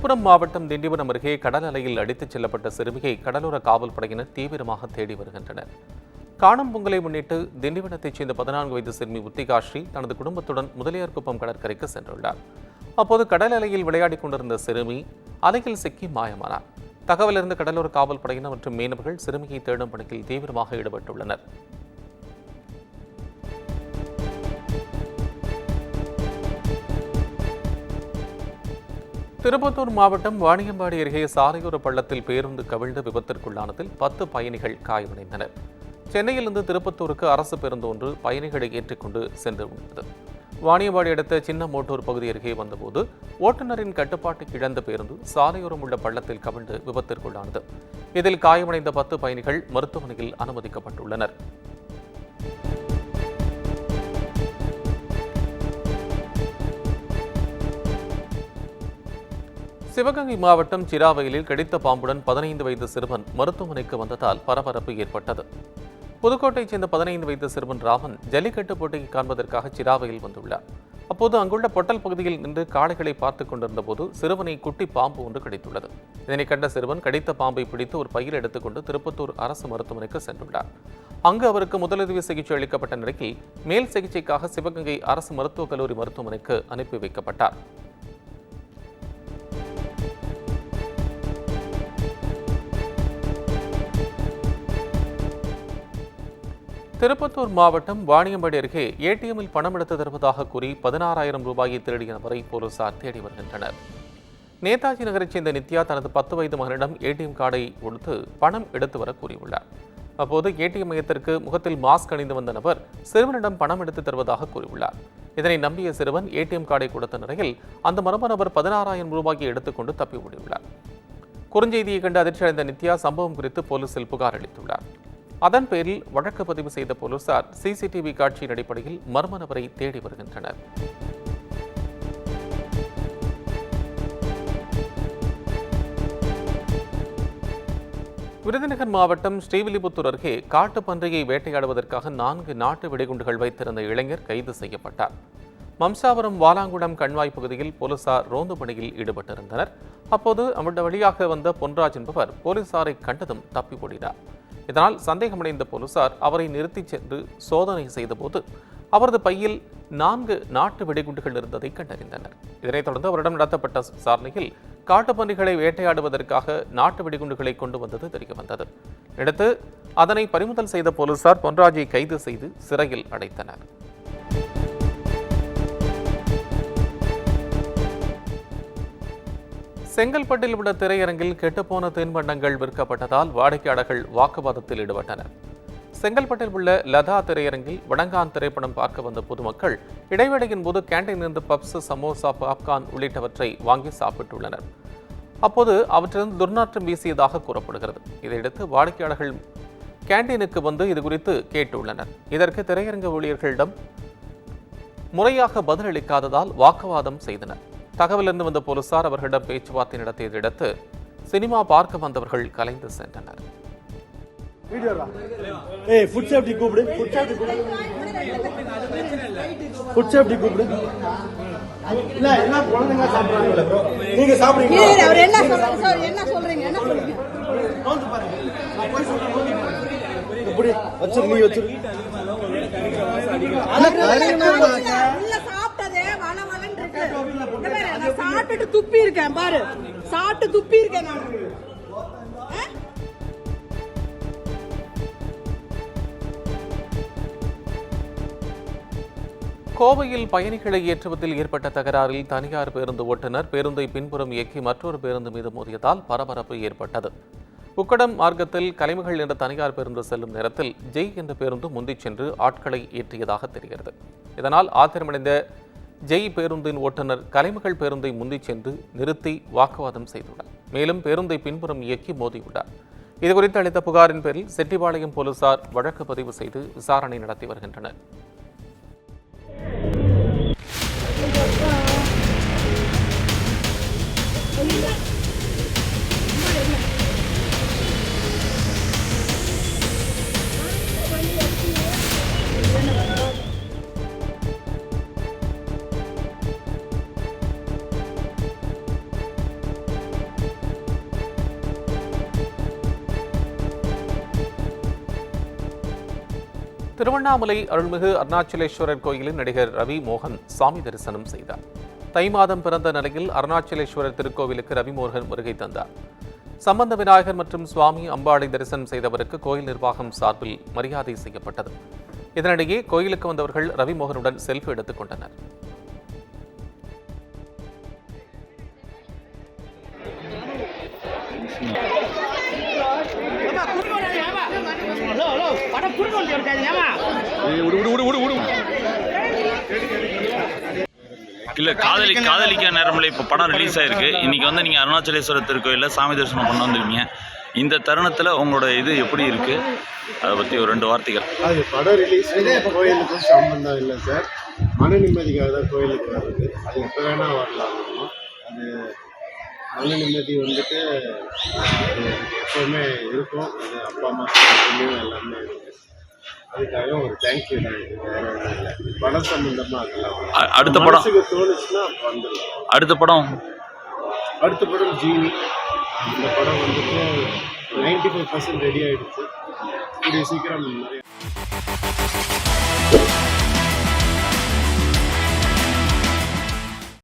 விழுப்புரம் மாவட்டம் திண்டிவனம் அருகே கடல் அலையில் அடித்துச் செல்லப்பட்ட சிறுமியை கடலோர காவல் படையினர் தீவிரமாக தேடி வருகின்றனர். காணும் பொங்கலை முன்னிட்டு திண்டிவனத்தைச் சேர்ந்த 14 வயது சிறுமி உத்திகாஸ்ரீ தனது குடும்பத்துடன் முதலியார்குப்பம் கடற்கரைக்கு சென்றுள்ளார். அப்போது கடல் அலையில் விளையாடிக் கொண்டிருந்த சிறுமி அலையில் சிக்கி மாயமானார். தகவலிருந்து கடலோர காவல் படையினர் மற்றும் மீனவர்கள் சிறுமியை தேடும் பணியில் தீவிரமாக ஈடுபட்டுள்ளனர். திருப்பத்தூர் மாவட்டம் வாணியம்பாடி அருகே சாலையோர பள்ளத்தில் பேருந்து கவிழ்ந்து விபத்திற்குள்ளானதில் 10 பயணிகள் காயமடைந்தனர். சென்னையிலிருந்து திருப்பத்தூருக்கு அரசு பேருந்து ஒன்று பயணிகளை ஏற்றிக்கொண்டு சென்று உள்ளது. வாணியம்பாடி அடுத்த சின்ன மோட்டூர் பகுதி அருகே வந்தபோது ஓட்டுநரின் கட்டுப்பாட்டை இழந்த பேருந்து சாலையோரம் உள்ள பள்ளத்தில் கவிழ்ந்து விபத்திற்குள்ளானது. இதில் காயமடைந்த 10 பயணிகள் மருத்துவமனையில் அனுமதிக்கப்பட்டுள்ளனர். சிவகங்கை மாவட்டம் சிராவயலில் கடித்த பாம்புடன் 15 வயது சிறுவன் மருத்துவமனைக்கு வந்ததால் பரபரப்பு ஏற்பட்டது. புதுக்கோட்டையைச் சேர்ந்த 15 வயது சிறுவன் ராமன் ஜல்லிக்கட்டு போட்டியை காண்பதற்காக சிராவயல் வந்துள்ளார். அப்போது அங்குள்ள பொட்டல் பகுதியில் நின்று காளைகளை பார்த்துக் கொண்டிருந்த போது சிறுவனை குட்டி பாம்பு ஒன்று கடித்துள்ளது. இதனை கண்ட சிறுவன் கடித்த பாம்பை பிடித்து ஒரு பையில் எடுத்துக்கொண்டு திருப்பத்தூர் அரசு மருத்துவமனைக்கு சென்றுள்ளார். அங்கு அவருக்கு முதலுதவி சிகிச்சை அளிக்கப்பட்ட நிலையில் மேல் சிகிச்சைக்காக சிவகங்கை அரசு மருத்துவக் கல்லூரி மருத்துவமனைக்கு அனுப்பி வைக்கப்பட்டார். திருப்பத்தூர் மாவட்டம் வாணியம்பாடி அருகே ஏடிஎம்மில் பணம் எடுத்து தருவதாக கூறி 16,000 ரூபாயை திருடிய நபரை போலீசார் தேடி வருகின்றனர். நேதாஜி நகரைச் சேர்ந்த நித்யா தனது 10 வயது மகனிடம் ஏடிஎம் கார்டை கொடுத்து பணம் எடுத்து வர கூறியுள்ளார். அப்போது ஏடிஎம் மையத்திற்கு முகத்தில் மாஸ்க் அணிந்து வந்த நபர் சிறுவனிடம் பணம் எடுத்து தருவதாக கூறியுள்ளார். இதனை நம்பிய சிறுவன் ஏடிஎம் கார்டை கொடுத்த நிலையில் அந்த மர்ம நபர் 16,000 ரூபாயை எடுத்துக்கொண்டு தப்பி ஓடியுள்ளார். குறுஞ்செய்தியை கண்டு அதிர்ச்சியடைந்த நித்யா சம்பவம் குறித்து போலீசில் புகார் அளித்துள்ளார். அதன் பேரில் வழக்கு பதிவு செய்த போலீசார் சிசிடிவி காட்சியின் அடிப்படையில் மர்ம நபரை தேடி வருகின்றனர். விருதுநகர் மாவட்டம் ஸ்ரீவில்லிபுத்தூர் அருகே காட்டுப் பன்றியை வேட்டையாடுவதற்காக 4 நாட்டு வெடிகுண்டுகள் வைத்திருந்த இளைஞர் கைது செய்யப்பட்டார். மம்சாபுரம் வாலாங்குளம் கண்வாய் பகுதியில் போலீசார் ரோந்து பணியில் ஈடுபட்டிருந்தனர். அப்போது அந்த வழியாக வந்த பொன்ராஜ் என்பவர் போலீசாரை கண்டதும் தப்பி ஓடினார். இதனால் சந்தேகமடைந்த போலீசார் அவரை நிறுத்தி சென்று சோதனை செய்தபோது அவரது பையில் 4 நாட்டு வெடிகுண்டுகள் இருந்ததை கண்டறிந்தனர். இதனைத் தொடர்ந்து அவரிடம் நடத்தப்பட்ட விசாரணையில் காட்டுப்பன்றிகளை வேட்டையாடுவதற்காக நாட்டு வெடிகுண்டுகளை கொண்டு வந்தது தெரியவந்தது. அடுத்து அதனை பறிமுதல் செய்த போலீசார் பொன்ராஜை கைது செய்து சிறையில் அடைத்தனர். செங்கல்பட்டில் உள்ள திரையரங்கில் கெட்டுப்போன தின்பண்டங்கள் விற்கப்பட்டதால் வாடிக்கையாளர்கள் வாக்குவாதத்தில் ஈடுபட்டனர். செங்கல்பட்டில் உள்ள லதா திரையரங்கில் வடங்கான் திரைப்படம் பார்க்க வந்த பொதுமக்கள் இடைவேளையின் போது கேண்டீனிலிருந்து பப்ஸ், சமோசா, பாப்கார்ன் உள்ளிட்டவற்றை வாங்கி சாப்பிட்டுள்ளனர். அப்போது அவற்றிலிருந்து துர்நாற்றம் வீசியதாக கூறப்படுகிறது. இதையடுத்து வாடிக்கையாளர்கள் கேண்டீனுக்கு வந்து இதுகுறித்து கேட்டுள்ளனர். இதற்கு திரையரங்க ஊழியர்களிடம் முறையாக பதிலளிக்காததால் வாக்குவாதம் செய்தனர். தகவலிருந்து வந்த போலீசார் அவர்களிடம் பேச்சுவார்த்தை நடத்தியதை அடுத்து சினிமா பார்க்க வந்தவர்கள் கலைந்து சென்றனர். சாப்பிட்டு துப்பி இருக்கேன் பாரு, சாப்பிட்டு துப்பி இருக்கேன் நான். கோவையில் பயணிகளை ஏற்றுவதில் ஏற்பட்ட தகராறில் தனியார் பேருந்து ஓட்டுநர் பேருந்தை பின்புறம் இயக்கி மற்றொரு பேருந்து மீது மோதியதால் பரபரப்பு ஏற்பட்டது. உக்கடம் மார்க்கத்தில் கலைமகள் என்ற தனியார் பேருந்து செல்லும் நேரத்தில் ஜெய் என்ற பேருந்து முந்திச் சென்று ஆட்களை ஏற்றியதாக தெரிகிறது. இதனால் ஆத்திரமடைந்த ஜெய் பேருந்தின் ஓட்டுநர் கலைமகள் பேருந்தை முந்திச் சென்று நிறுத்தி வாக்குவாதம் செய்துள்ளார். மேலும் பேருந்தை பின்புறம் இயக்கி மோதியுள்ளார். இதுகுறித்து அளித்த புகாரின் பேரில் செட்டிபாளையம் போலீசார் வழக்கு பதிவு செய்து விசாரணை நடத்தி வருகின்றனர். திருவண்ணாமலை அருள்மிகு அருணாச்சலேஸ்வரர் கோயிலில் நடிகர் ரவி மோகன் சாமி தரிசனம் செய்தார். தை மாதம் பிறந்த நிலையில் அருணாச்சலேஸ்வரர் திருக்கோவிலுக்கு ரவி மோகன் வருகை தந்தார். சம்பந்த விநாயகர் மற்றும் சுவாமி அம்பாளை தரிசனம் செய்தவருக்கு கோயில் நிர்வாகம் சார்பில் மரியாதை செய்யப்பட்டது. இதனிடையே கோயிலுக்கு வந்தவர்கள் ரவி மோகனுடன் செல்ஃபி எடுத்துக் கொண்டனர். இல்லை காதலிக்க நேரமில்லை. இப்போ படம் ரிலீஸ் ஆயிருக்கு. இன்னைக்கு வந்து நீங்கள் அருணாச்சலேஸ்வரர் திருக்கோயிலில் சாமி தரிசனம் பண்ண வந்துருக்கீங்க. இந்த தருணத்தில் உங்களோட இது எப்படி இருக்குது, அதை பற்றி ஒரு 2 வார்த்தைகள். அது படம் ரிலீஸ் கோயிலுக்கும் சம்பந்தம் இல்லை சார். மன நிம்மதிக்காக தான் கோயிலுக்கு வர்றது. அது எப்போ வேணால் வரலாம். அது மன நிம்மதி வந்துட்டு எப்போவுமே இருக்கும். அது அப்பா அம்மா எல்லாமே இருக்குது. அதுக்காக ஒரு தேங்க்யூ தான். இது வேற ஒன்றும் இல்லை. படம் சம்பந்தமாக இருக்கலாம். அடுத்த படம் தோணுச்சுன்னா வந்துடலாம். அடுத்த படம் ஜீனி. இந்த படம் வந்துட்டு 95% ரெடி ஆகிடுச்சு. கூடிய சீக்கிரம் நிறைய